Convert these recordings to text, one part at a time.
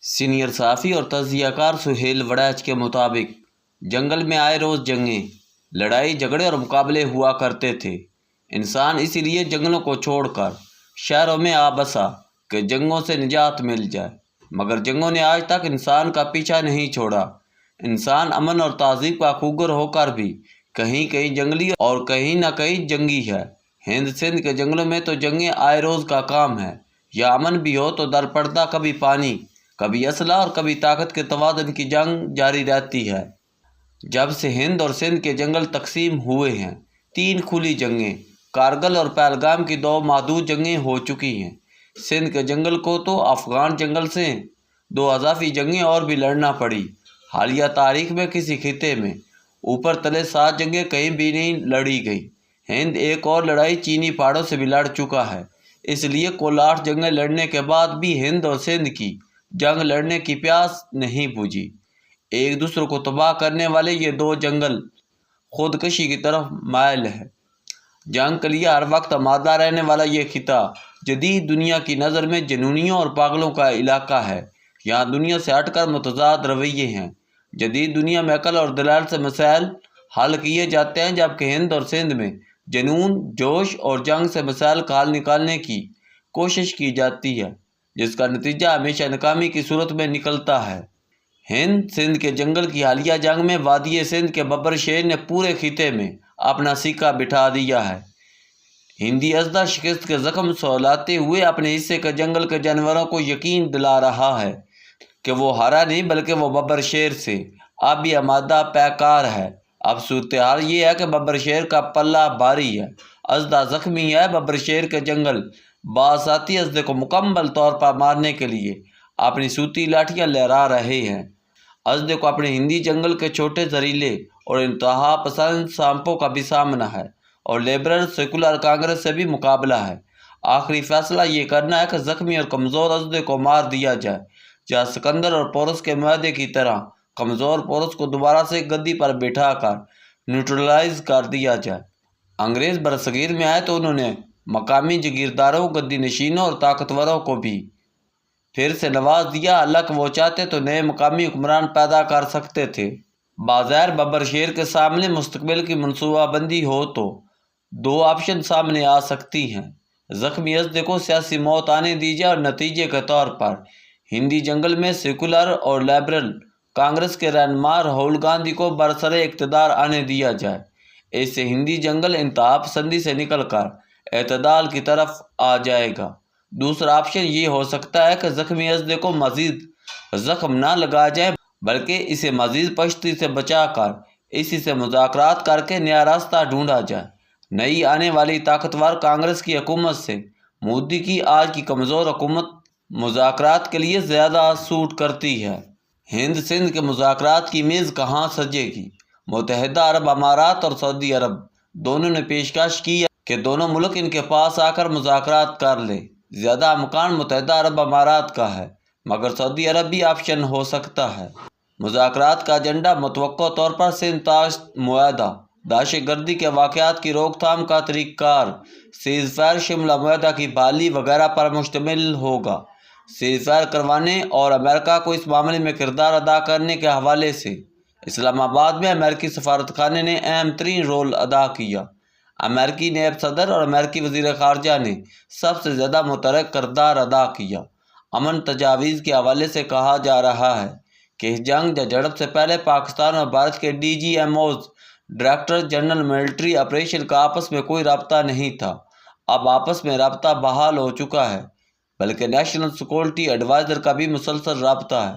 Senior صحافی اور تجزیہ کار سہیل وڑیچ کے مطابق جنگل میں آئے روز جنگیں، لڑائی جھگڑے اور مقابلے ہوا کرتے تھے۔ انسان اسی لیے جنگلوں کو چھوڑ کر شہروں میں آ بسا کہ جنگوں سے نجات مل جائے، مگر جنگوں نے آج تک انسان کا پیچھا نہیں چھوڑا۔ انسان امن اور تہذیب کا خوگر ہو کر بھی کہیں کہیں جنگلی اور کہیں نہ کہیں جنگی ہے۔ ہند سندھ کے جنگلوں میں تو جنگیں آئے روز کا کام ہے۔ یا امن بھی ہو تو در پردہ کبھی پانی، کبھی اسلحہ اور کبھی طاقت کے توازن کی جنگ جاری رہتی ہے۔ جب سے ہند اور سندھ کے جنگل تقسیم ہوئے ہیں، 3 کھلی جنگیں، کارگل اور پہلگام کی 2 محدود جنگیں ہو چکی ہیں۔ سندھ کے جنگل کو تو افغان جنگل سے 2 اضافی جنگیں اور بھی لڑنا پڑی۔ حالیہ تاریخ میں کسی خطے میں اوپر تلے 7 جنگیں کہیں بھی نہیں لڑی گئیں۔ ہند ایک اور لڑائی چینی پہاڑوں سے بھی لڑ چکا ہے۔ اس لیے کل 8 جنگیں لڑنے کے بعد بھی ہند اور سندھ کی جنگ لڑنے کی پیاس نہیں بجھی۔ ایک دوسرے کو تباہ کرنے والے یہ 2 جنگل خودکشی کی طرف مائل ہے۔ جنگ کے لیے ہر وقت آمادہ رہنے والا یہ خطہ جدید دنیا کی نظر میں جنونیوں اور پاگلوں کا علاقہ ہے۔ یہاں دنیا سے ہٹ کر متضاد رویے ہیں۔ جدید دنیا میں عقل اور دلائل سے مسائل حل کیے جاتے ہیں، جبکہ ہند اور سندھ میں جنون، جوش اور جنگ سے مسائل کا حل نکالنے کی کوشش کی جاتی ہے، جس کا نتیجہ ہمیشہ ناکامی کی صورت میں نکلتا ہے۔ ہند سندھ کے جنگل کی حالیہ جنگ میں وادی سندھ کے ببر شیر نے پورے خطے میں اپنا سکہ بٹھا دیا ہے۔ ہندی اژدہا شکست کے زخم سہلاتے ہوئے اپنے حصے کے جنگل کے جانوروں کو یقین دلا رہا ہے کہ وہ ہارا نہیں بلکہ وہ ببر شیر سے اب بھی آمادہ پیکار ہے۔ اب صورتحال یہ ہے کہ ببر شیر کا پلہ بھاری ہے، اژدہا زخمی ہے۔ ببر شیر کے جنگل باساتی اژدہے کو مکمل طور پر مارنے کے لیے اپنی صوتی لاٹھیاں لہرا رہے ہیں۔ اژدہے کو اپنے ہندی جنگل کے چھوٹے زہریلے اور انتہا پسند سانپوں کا بھی سامنا ہے، اور لبرل سیکولر کانگریس سے بھی مقابلہ ہے۔ آخری فیصلہ یہ کرنا ہے کہ زخمی اور کمزور اژدہے کو مار دیا جائے، یا سکندر اور پورس کے معاہدے کی طرح کمزور پورس کو دوبارہ سے گدی پر بٹھا کر نیوٹرلائز کر دیا جائے۔ انگریز برصغیر میں آئے تو انہوں نے مقامی جگیرداروں، گدی نشینوں اور طاقتوروں کو بھی پھر سے نواز دیا۔ حالانکہ وہ چاہتے تو نئے مقامی حکمران پیدا کر سکتے تھے۔ بظاہر ببر شیر کے سامنے مستقبل کی منصوبہ بندی ہو تو 2 آپشن سامنے آ سکتی ہیں۔ زخمی اژدہے کو سیاسی موت آنے دی جائے اور نتیجے کے طور پر ہندی جنگل میں سیکولر اور لبرل کانگریس کے رہنما راہل گاندھی کو برسر اقتدار آنے دیا جائے۔ اس سے ہندی جنگل انتہا پسندی سے نکل کر اعتدال کی طرف آ جائے گا۔ دوسرا آپشن یہ ہو سکتا ہے کہ زخمی اژدہے کو مزید زخم نہ لگایا جائے بلکہ اسے مزید پشتی سے بچا کر اسی سے مذاکرات کر کے نیا راستہ ڈھونڈا جائے۔ نئی آنے والی طاقتور کانگریس کی حکومت سے مودی کی آج کی کمزور حکومت مذاکرات کے لیے زیادہ سوٹ کرتی ہے۔ ہند سندھ کے مذاکرات کی میز کہاں سجے گی؟ متحدہ عرب امارات اور سعودی عرب دونوں نے پیشکش کی ہے کہ دونوں ملک ان کے پاس آ کر مذاکرات کر لیں۔ زیادہ امکان متحدہ عرب امارات کا ہے، مگر سعودی عرب بھی آپشن ہو سکتا ہے۔ مذاکرات کا ایجنڈا متوقع طور پر سندھ تاشت معاہدہ، دہشت گردی کے واقعات کی روک تھام کا طریقہ کار، سیز فائر شملہ معاہدہ کی بحالی وغیرہ پر مشتمل ہوگا۔ سیز فائر کروانے اور امریکہ کو اس معاملے میں کردار ادا کرنے کے حوالے سے اسلام آباد میں امریکی سفارت خانے نے اہم ترین رول ادا کیا۔ امریکی نائب صدر اور امریکی وزیر خارجہ نے سب سے زیادہ متحرک کردار ادا کیا۔ امن تجاویز کے حوالے سے کہا جا رہا ہے کہ اس جنگ یا جھڑپ سے پہلے پاکستان اور بھارت کے D G M Os, director general military operation کا آپس میں کوئی رابطہ نہیں تھا۔ اب آپس میں رابطہ بحال ہو چکا ہے، بلکہ نیشنل سیکورٹی ایڈوائزر کا بھی مسلسل رابطہ ہے۔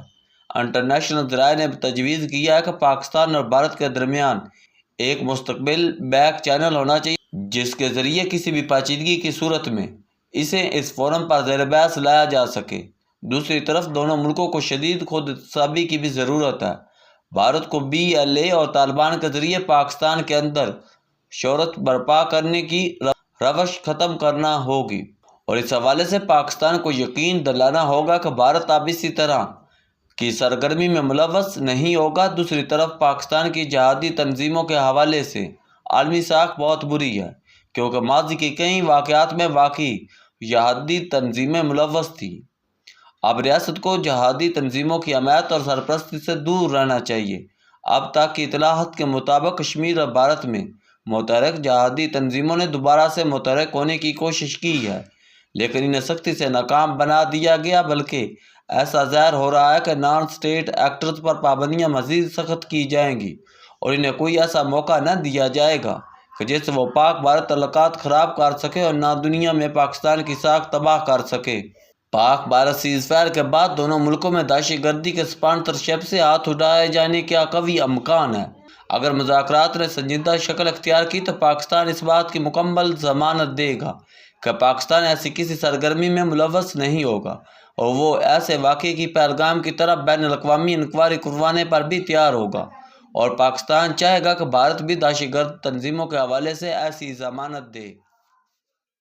انٹرنیشنل ذرائع نے تجویز کیا ہے کہ پاکستان اور بھارت کے درمیان ایک مستقل بیک چینل ہونا چاہیے، جس کے ذریعے کسی بھی پیچیدگی کی صورت میں اسے اس فورم پر زیر بحث لایا جا سکے۔ دوسری طرف دونوں ملکوں کو شدید خود احتسابی کی بھی ضرورت ہے۔ بھارت کو بی ایل اے اور طالبان کے ذریعے پاکستان کے اندر شہرت برپا کرنے کی روش ختم کرنا ہوگی، اور اس حوالے سے پاکستان کو یقین دلانا ہوگا کہ بھارت اب اسی طرح کی سرگرمی میں ملوث نہیں ہوگا۔ دوسری طرف پاکستان کی جہادی تنظیموں کے حوالے سے عالمی ساکھ بہت بری ہے، کیونکہ ماضی کے کئی واقعات میں واقعی جہادی تنظیمیں ملوث تھیں۔ اب ریاست کو جہادی تنظیموں کی حمایت اور سرپرستی سے دور رہنا چاہیے۔ اب تک کی اطلاعات کے مطابق کشمیر اور بھارت میں متحرک جہادی تنظیموں نے دوبارہ سے متحرک ہونے کی کوشش کی ہے، لیکن انہیں سختی سے ناکام بنا دیا گیا، بلکہ ایسا ظاہر ہو رہا ہے کہ نان اسٹیٹ ایکٹرز پر پابندیاں مزید سخت کی جائیں گی اور انہیں کوئی ایسا موقع نہ دیا جائے گا کہ جس سے وہ پاک بھارت تعلقات خراب کر سکے اور نہ دنیا میں پاکستان کی ساکھ تباہ کر سکے۔ پاک بھارت سیز فائر کے بعد دونوں ملکوں میں دہشت گردی کے اسپانسرشپ سے ہاتھ اٹھائے جانے کا قوی امکان ہے۔ اگر مذاکرات نے سنجیدہ شکل اختیار کی تو پاکستان اس بات کی مکمل ضمانت دے گا کہ پاکستان ایسی کسی سرگرمی میں ملوث نہیں ہوگا اور وہ ایسے واقعے کی پہلگام کی طرح بین الاقوامی انکوائری کروانے پر بھی تیار ہوگا، اور پاکستان چاہے گا کہ بھارت بھی دہشت گرد تنظیموں کے حوالے سے ایسی ضمانت دے۔